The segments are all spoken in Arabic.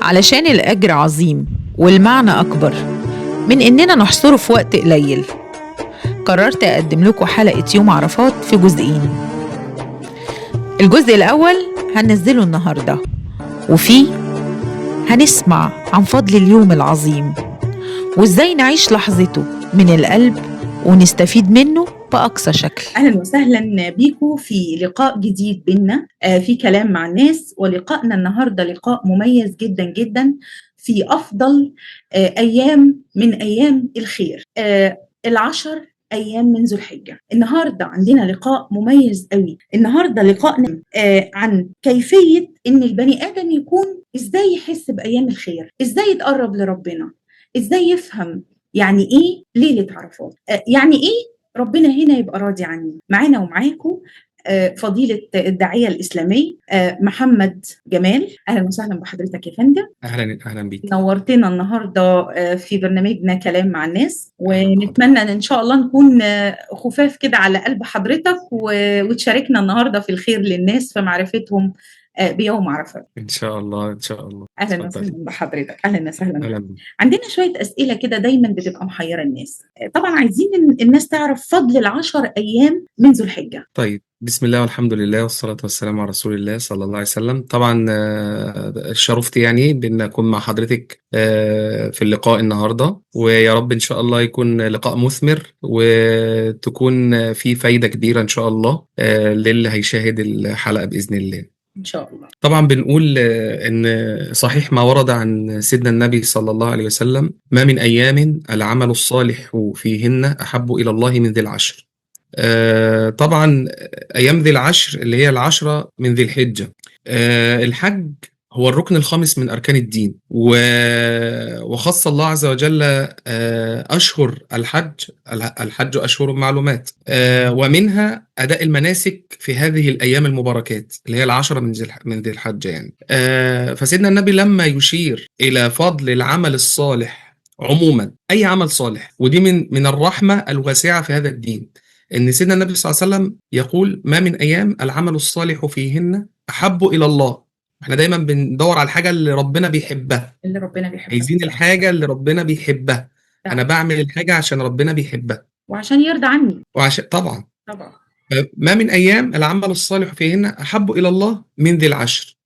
علشان الأجر عظيم والمعنى أكبر من إننا نحصره في وقت قليل. قررت أقدم لكم حلقة يوم عرفات في جزئين. الجزء الأول هننزله النهاردة، وفيه هنسمع عن فضل اليوم العظيم وإزاي نعيش لحظته من القلب ونستفيد منه بأقصى شكل. أهلا وسهلا بيكم في لقاء جديد بينا في كلام مع الناس. ولقائنا النهاردة لقاء مميز جدا جدا في أفضل أيام من أيام الخير، 10 أيام من ذو الحجة. النهاردة عندنا لقاء مميز قوي. النهاردة لقائنا عن كيفية إن البني آدم يكون إزاي يحس بأيام الخير، إزاي يتقرب لربنا، إزاي يفهم يعني إيه ليلة عرفات، يعني إيه ربنا هنا يبقى راضي عني. معانا ومعاكم فضيلة الداعية الإسلامي محمد جمال. أهلا وسهلا بحضرتك يا فندم. أهلا بيك. نورتنا النهاردة في برنامجنا كلام مع الناس، ونتمنى إن شاء الله نكون خفاف كده على قلب حضرتك وتشاركنا النهاردة في الخير للناس في معرفتهم بيوم عرفات. إن شاء الله إن شاء الله. أهلا وسهلا بحضرتك. أهلا وسهلا. أهلا. عندنا شوية أسئلة كده دايما بتبقى محيرة الناس. طبعا عايزين الناس تعرف فضل 10 أيام من ذو الحجة. طيب، بسم الله والحمد لله والصلاة والسلام على رسول الله صلى الله عليه وسلم. طبعا شرفت يعني بأن أكون مع حضرتك في اللقاء النهاردة، ويا رب إن شاء الله يكون لقاء مثمر وتكون فيه فايدة كبيرة إن شاء الله للي هيشاهد الحلقة بإذن الله إن شاء الله. طبعا بنقول إن صحيح ما ورد عن سيدنا النبي صلى الله عليه وسلم: ما من أيام العمل الصالح فيهن أحب إلى الله من ذي العشر. طبعا أيام ذي العشر اللي هي 10 من ذي الحجة. الحج هو الركن الخامس من أركان الدين، وخص الله عز وجل أشهر الحج أشهر معلومات، ومنها أداء المناسك في هذه الأيام المباركات اللي هي 10 من ذي الحجة يعني. فسيدنا النبي لما يشير إلى فضل العمل الصالح عموما، أي عمل صالح، ودي من الرحمة الواسعة في هذا الدين، إن سيدنا النبي صلى الله عليه وسلم يقول: ما من أيام العمل الصالح فيهن أحب إلى الله. احنا دايما بندور على الحاجة اللي ربنا بيحبها، عايزين الحاجة اللي ربنا بيحبها. أنا بعمل الحاجة عشان ربنا بيحبها وعشان يرضى عني، طبعا. ما من أيام العمل الصالح فيهن أحب إلى الله من ذي العشر.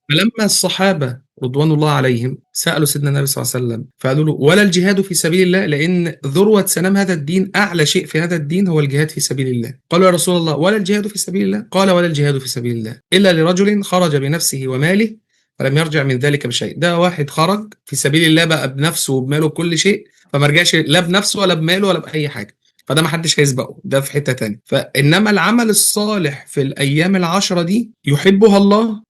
فلما الصحابة رضوان الله عليهم سألوا سيدنا النبي صلى الله عليه وسلم فقالوا له: ولا الجهاد في سبيل الله؟ لأن ذروة سنام هذا الدين، أعلى شيء في هذا الدين هو الجهاد في سبيل الله. قالوا: يا رسول الله ولا الجهاد في سبيل الله؟ قال: ولا الجهاد في سبيل الله إلا لرجل خرج بنفسه وماله فلم يرجع من ذلك بشيء. ده واحد خرج في سبيل الله بقى بنفسه وبماله كل شيء، فما رجعش لا بنفسه ولا بماله ولا بأي حاجة، فده ما حدش هيسبقه، ده في حتة تانية. فإنما العمل الصالح في الأيام 10 دي يحبها الله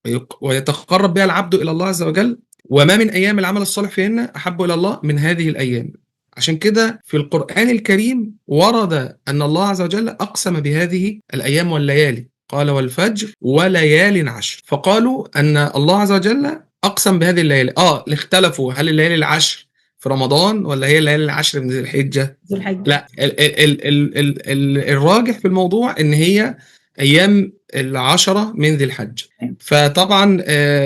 ويتقرب بها العبد إلى الله عز وجل. وما من أيام العمل الصالح فيهن أحب إلى الله من هذه الأيام. عشان كده في القرآن الكريم ورد أن الله عز وجل أقسم بهذه الأيام والليالي، قال: والفجر وليال عشر. فقالوا أن الله عز وجل أقسم بهذه الليالي. اختلفوا هل الليالي العشر في رمضان ولا هي الليالي العشر من ذي الحجة؟ لا، الراجح في الموضوع ان هي ايام 10 من ذي الحجة. فطبعا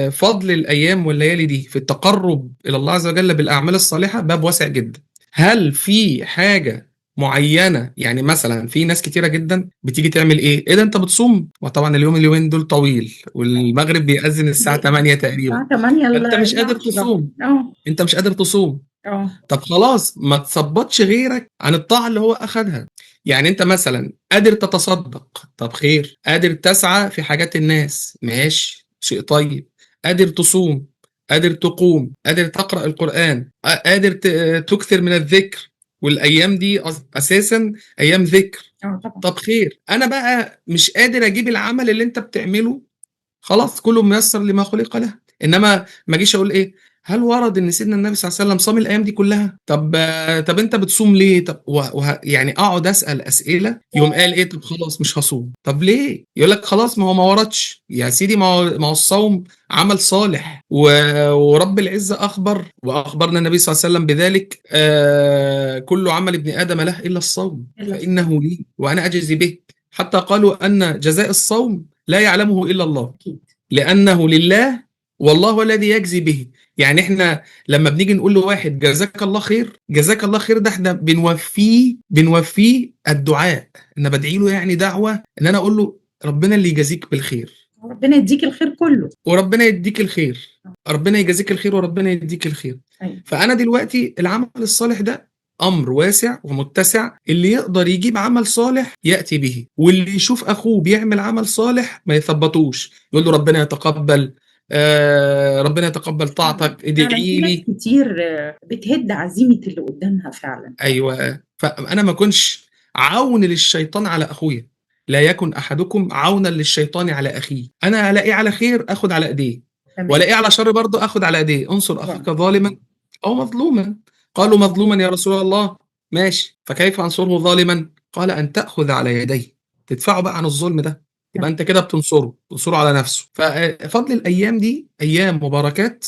فضل الايام والليالي دي في التقرب الى الله عز وجل بالاعمال الصالحة باب واسع جدا. هل في حاجة معينة؟ يعني مثلا في ناس كتيرة جدا بتيجي تعمل ايه ده انت بتصوم، وطبعا اليومين دول طويل والمغرب بيأذن الساعة 8 تقريبا، انت مش قادر تصوم. انت مش قادر تصوم. طب خلاص، ما تصبتش غيرك عن الطاعة اللي هو أخدها. يعني أنت مثلا قادر تتصدق، طب خير. قادر تسعى في حاجات الناس، ماشي، شيء طيب. قادر تصوم، قادر تقوم، قادر تقرأ القرآن، قادر تكثر من الذكر، والأيام دي أساسا أيام ذكر. طب خير. أنا بقى مش قادر أجيب العمل اللي أنت بتعمله، خلاص كله ميسر لما خلق له. إنما ما جيش أقول إيه، هل ورد ان سيدنا النبي صلى الله عليه وسلم صام الايام دي كلها؟ طب انت بتصوم ليه؟ طب يعني اقعد اسال اسئله، يوم قال ايه؟ طب خلاص مش هصوم. طب ليه؟ يقول لك خلاص ما هو ما وردش يا سيدي، ما هو الصوم عمل صالح، ورب العزه اخبر، واخبرنا النبي صلى الله عليه وسلم بذلك: كل عمل ابن ادم له الا الصوم فانه لي وانا اجزي به. حتى قالوا ان جزاء الصوم لا يعلمه الا الله، لانه لله والله هو الذي يجزي به. يعني احنا لما بنيجي نقول لواحد جزاك الله خير، جزاك الله خير، ده احنا بنوفيه الدعاء، ان بدعي له يعني دعوه ان انا اقول له ربنا اللي يجازيك بالخير، ربنا يديك الخير كله. وربنا يديك الخير، ربنا يجازيك الخير وربنا يديك الخير. أيوة. فانا دلوقتي العمل الصالح ده امر واسع ومتسع، اللي يقدر يجيب عمل صالح ياتي به، واللي يشوف اخوه بيعمل عمل صالح ما يثبطوش، يقول له ربنا يتقبل، ربنا يتقبل طاعتك، فعلا ادعي في ناس لي. كتير بتهد عزيمة اللي قدامها فعلا. ايوه، فانا ما اكونش عون للشيطان على اخويا، لا يكن احدكم عونا للشيطان على اخيه. انا الاقيه على خير اخد على ايديه، تمام. والاقيه على شر برضه اخد على ايديه. انصر اخاك طبعا. ظالما او مظلوما. قالوا مظلوما يا رسول الله، ماشي، فكيف انصره ظالما؟ قال ان تاخذ على يديه، تدفعه بقى عن الظلم ده، يبقى انت كده بتنصره على نفسه. ففضل الايام دي ايام مباركات،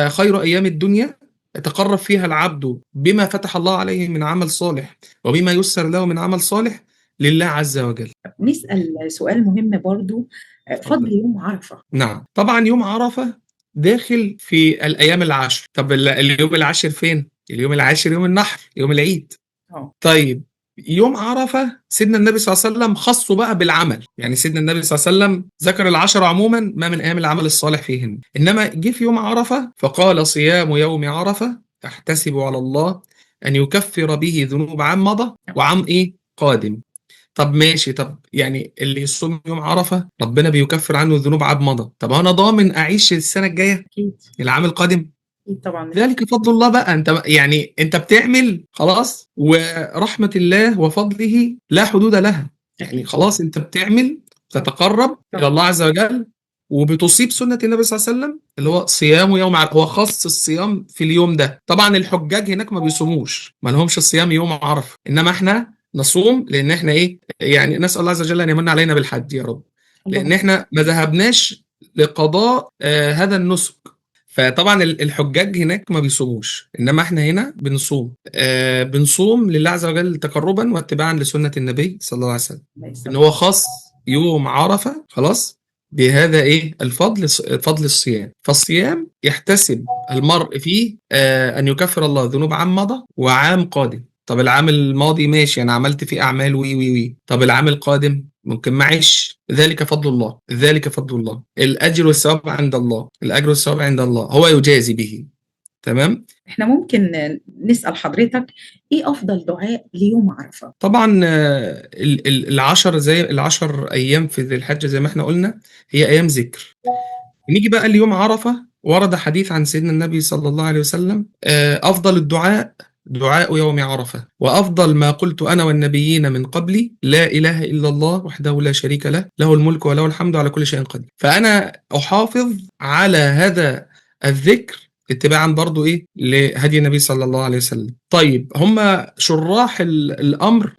خير ايام الدنيا، يتقرب فيها العبد بما فتح الله عليه من عمل صالح وبما يسر له من عمل صالح لله عز وجل. نسأل سؤال مهم برضو، فضل اتفضل. يوم عرفة. نعم، طبعا يوم عرفة داخل في الأيام العشر. طب اليوم العاشر فين؟ اليوم العاشر يوم النحر، يوم العيد. طيب يوم عرفة سيدنا النبي صلى الله عليه وسلم خصه بقى بالعمل، يعني سيدنا النبي صلى الله عليه وسلم ذكر العشر عموما ما من أيام العمل الصالح فيهن، إنما جه في يوم عرفة فقال صيام يوم عرفة أحتسب على الله أن يكفر به ذنوب عام مضى وعام إيه قادم. طب ماشي، طب يعني اللي يصوم يوم عرفة ربنا بيكفر عنه الذنوب عام مضى، طب أنا ضامن أعيش السنة الجاية أكيد. العام القادم؟ أكيد طبعا. ذلك فضل الله بقى. انت يعني انت بتعمل خلاص، ورحمة الله وفضله لا حدود لها، يعني خلاص انت بتعمل تتقرب الى الله عز وجل، وبتصيب سنة النبي صلى الله عليه وسلم اللي هو صيام يوم عرفة. هو خص الصيام في اليوم ده. طبعا الحجاج هناك ما بيصوموش، ما لهمش الصيام يوم عرفة، انما احنا نصوم لان احنا ايه، يعني نسأل الله عز وجل ان يمن علينا بالحج يا رب، لان احنا ما ذهبناش لقضاء هذا النسك. فطبعا الحجاج هناك ما بيصوموش، انما احنا هنا بنصوم. بنصوم لله عز وجل تقربا واتباعا لسنة النبي صلى الله عليه وسلم، ان هو خاص يوم عرفة خلاص بهذا ايه الفضل، فضل الصيام. فالصيام يحتسب المرء فيه ان يكفر الله ذنوب عام مضى وعام قادم. طب العام الماضي ماشي انا عملت فيه اعمال وي، طب العام القادم ممكن معيش. ذلك فضل الله، ذلك فضل الله، الاجر والثواب عند الله، الاجر والثواب عند الله، هو يجازي به. تمام. احنا ممكن نسأل حضرتك ايه افضل دعاء ليوم عرفة؟ طبعا العشر زي العشر ايام في ذي الحجه زي ما احنا قلنا هي ايام ذكر. نيجي بقى اليوم عرفه، ورد حديث عن سيدنا النبي صلى الله عليه وسلم افضل الدعاء دعاء يوم عرفة، وأفضل ما قلت أنا والنبيين من قبلي لا إله إلا الله وحده لا شريك له، له الملك وله الحمد على كل شيء قدير. فأنا أحافظ على هذا الذكر اتباعا برضو إيه لهدي النبي صلى الله عليه وسلم. طيب هم شراح الأمر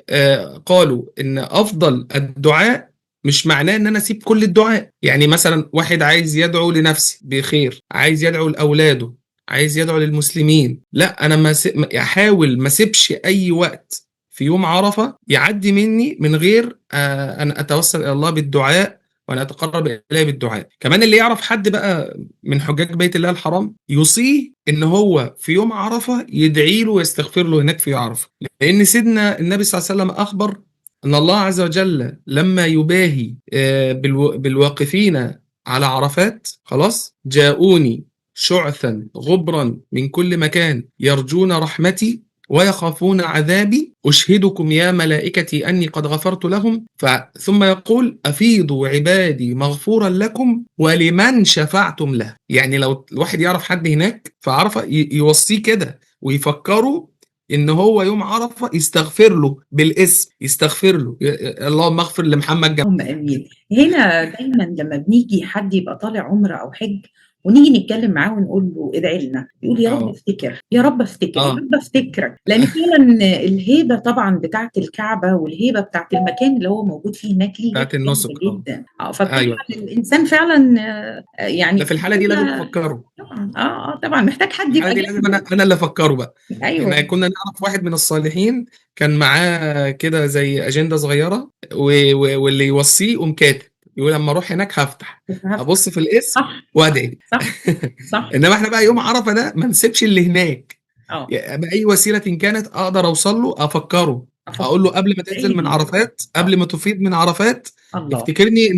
قالوا إن أفضل الدعاء مش معناه ان انا اسيب كل الدعاء. يعني مثلا واحد عايز يدعو لنفسه بخير، عايز يدعو لاولاده، عايز يدعو للمسلمين، لا انا احاول ما اسيبش اي وقت في يوم عرفة يعدي مني من غير ان اتوسل الى الله بالدعاء وانا اتقرب اليه بالدعاء. كمان اللي يعرف حد بقى من حجاج بيت الله الحرام يوصيه ان هو في يوم عرفة يدعي له ويستغفر له هناك في عرفة، لان سيدنا النبي صلى الله عليه وسلم اخبر ان الله عز وجل لما يباهي بالواقفين على عرفات خلاص جاءوني شعثا غبرا من كل مكان يرجون رحمتي ويخافون عذابي أشهدكم يا ملائكتي أني قد غفرت لهم. ثم يقول أفيضوا عبادي مغفورا لكم ولمن شفعتم له. يعني لو الواحد يعرف حد هناك فعرفة يوصيه كده ويفكروا ان هو يوم عرفة يستغفر له بالاسم، يستغفر له اللهم اغفر لمحمد اللهم امين. هنا دايما لما بنيجي حد يبقى طالع عمره او حج ونيجي نتكلم معاه ونقول له ادعي لنا، يقول يا رب افتكر، يا رب افتكر، يا رب افتكرك، لان فعلا الهيبه طبعا بتاعه الكعبه والهيبه بتاعه المكان اللي هو موجود فيه هناك ليه بتاعه النسك جدا. فطبعا أيوة. الانسان فعلا يعني في الحاله دي لازم تفكره طبعا. طبعا محتاج حد يبقى دي لازم انا اللي افكره بقى. ايوه. احنا كنا نعرف واحد من الصالحين كان معاه كده زي اجنده صغيره واللي يوصيه قوم كاتب يقول لما اروح هناك هفتح، هفتح. ابص في الاسم صح وادعي. صح صح. انما احنا بقى يوم عرفه ده ما نسيبش اللي هناك، اه باي وسيله كانت اقدر اوصل له، افكره، افكر اقول له قبل ما تنزل من بعيد. عرفات، اه قبل ما تفيض من عرفات، الله. افتكرني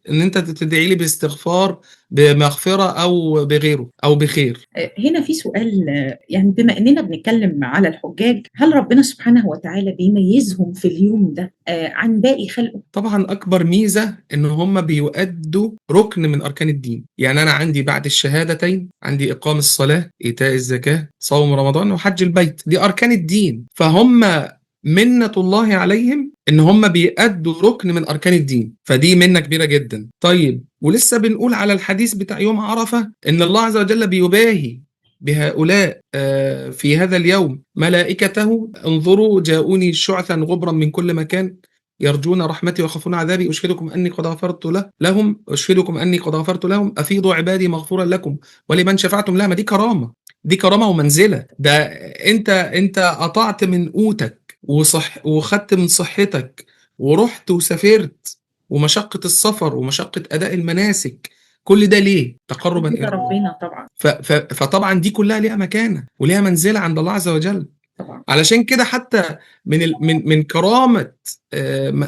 ان انت تدعي لي باستغفار، بمغفره او بغيره او بخير. هنا في سؤال، يعني بما اننا بنتكلم على الحجاج، هل ربنا سبحانه وتعالى بيميزهم في اليوم ده عن باقي خلقه؟ طبعا اكبر ميزه ان هم بيؤدوا ركن من اركان الدين. يعني انا عندي بعد الشهادتين عندي اقام الصلاه، ايتاء الزكاه، صوم رمضان، وحج البيت، دي اركان الدين. فهم منة الله عليهم ان هم بيأدوا ركن من اركان الدين، فدي منة كبيره جدا. طيب ولسه بنقول على الحديث بتاع يوم عرفه ان الله عز وجل بيباهي بهؤلاء في هذا اليوم ملائكته: انظروا جاءوني شعثا غبرا من كل مكان يرجون رحمتي ويخافون عذابي، أشهدكم أني قد غفرت لهم، أشهدكم أني قد غفرت لهم، أفيضوا عبادي مغفورا لكم ولمن شفعتم لها. ما دي كرامة، دي كرامة ومنزلة. ده أنت قطعت من قوتك وخدت من صحتك ورحت وسافرت، ومشقة السفر ومشقة أداء المناسك، كل ده ليه؟ تقربا كده إلى الله. ربنا طبعا. فطبعا دي كلها ليها مكانة وليها منزلة عند الله عز وجل. طبعا علشان كده حتى من كرامة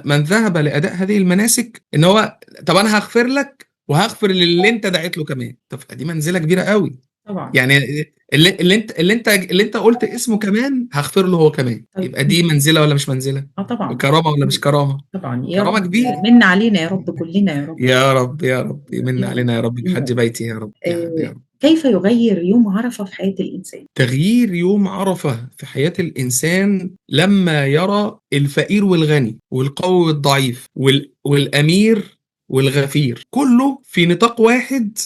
من ذهب لأداء هذه المناسك ان هو طب انا هغفر لك وهغفر للي انت دعيت له كمان. طب دي منزلة كبيرة قوي. طبعا. يعني اللي انت قلت اسمه كمان هغفر له هو كمان، طيب يبقى دي منزلة ولا مش منزلة؟ طبعا كرامة ولا مش كرامة؟ طبعا يا كرامة رب، كبيرة. من علينا يا رب، كلنا يا رب. يا رب يا رب يمن يا رب علينا يا رب يا بحج رب. بيتي يا رب يا رب. كيف يغير يوم عرفة في حياة الإنسان؟ تغيير يوم عرفة في حياة الإنسان لما يرى الفقير والغني والقوي والضعيف والأمير والغفير كله في نطاق واحد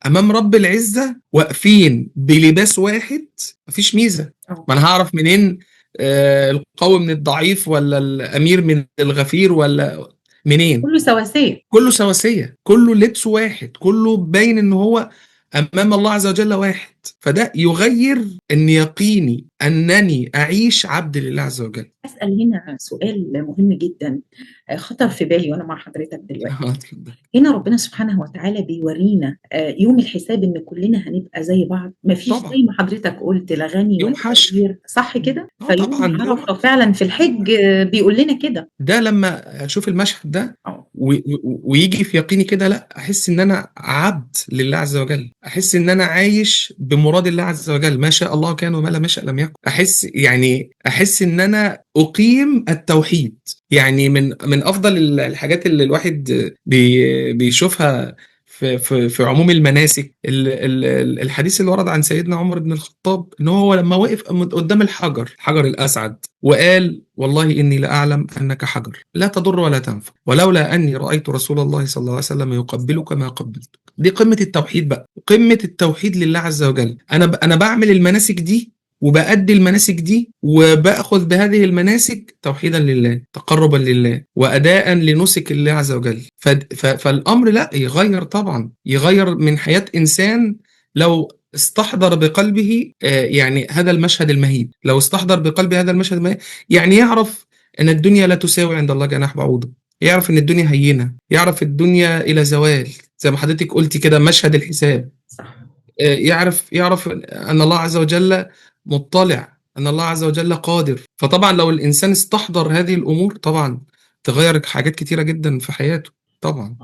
أمام رب العزة، واقفين بلباس واحد، مفيش ميزة. ما أنا هعرف منين القوي من الضعيف ولا الأمير من الغفير ولا منين؟ كله سواسية. كله سواسية، كله لبس واحد، كله باين ان هو امام الله عز وجل واحد. فده يغير ان يقيني انني اعيش عبد لله عز وجل. أسأل هنا سؤال مهم جدا خطر في بالي وأنا مع حضرتك دلوقتي. اتفضل. هنا ربنا سبحانه وتعالى بيورينا يوم الحساب إن كلنا هنبقى زي بعض، مفيش طبعا زي ما حضرتك قلت لا غني يوم ولا حشر. فقير، صح كده؟ فيوم طبعا ده يوم عرفة فعلا في الحج بيقول لنا كده. ده لما اشوف المشهد ده اه ويجي في يقيني كده، لا احس ان انا عبد لله عز وجل، احس ان انا عايش بمراد الله عز وجل، ما شاء الله كان وما لم يشاء لم يكن. احس ان انا اقيم التوحيد. يعني من افضل الحاجات اللي الواحد بيشوفها في عموم المناسك، الحديث اللي ورد عن سيدنا عمر بن الخطاب ان هو لما وقف قدام الحجر الاسعد وقال: والله اني لاعلم انك حجر لا تضر ولا تنفع، ولولا اني رايت رسول الله صلى الله عليه وسلم يقبلك ما قبلتك. دي قمه التوحيد بقى، قمه التوحيد لله عز وجل. انا بعمل المناسك دي وبأدي المناسك دي وبأخذ بهذه المناسك توحيدا لله، تقربا لله، وأداء لنسك الله عز وجل. فالأمر لا يغير، طبعا يغير من حياة إنسان لو استحضر بقلبه يعني هذا المشهد المهيب. لو استحضر بقلبه هذا المشهد المهيب، يعني يعرف أن الدنيا لا تساوي عند الله جناح بعوضة، يعرف أن الدنيا هينة، يعرف الدنيا إلى زوال زي ما حضرتك قلتي كده، مشهد الحساب. صح. يعرف أن الله عز وجل مطلع، أن الله عز وجل قادر. فطبعا لو الإنسان استحضر هذه الأمور طبعا تغير حاجات كتيرة جدا في حياته طبعا.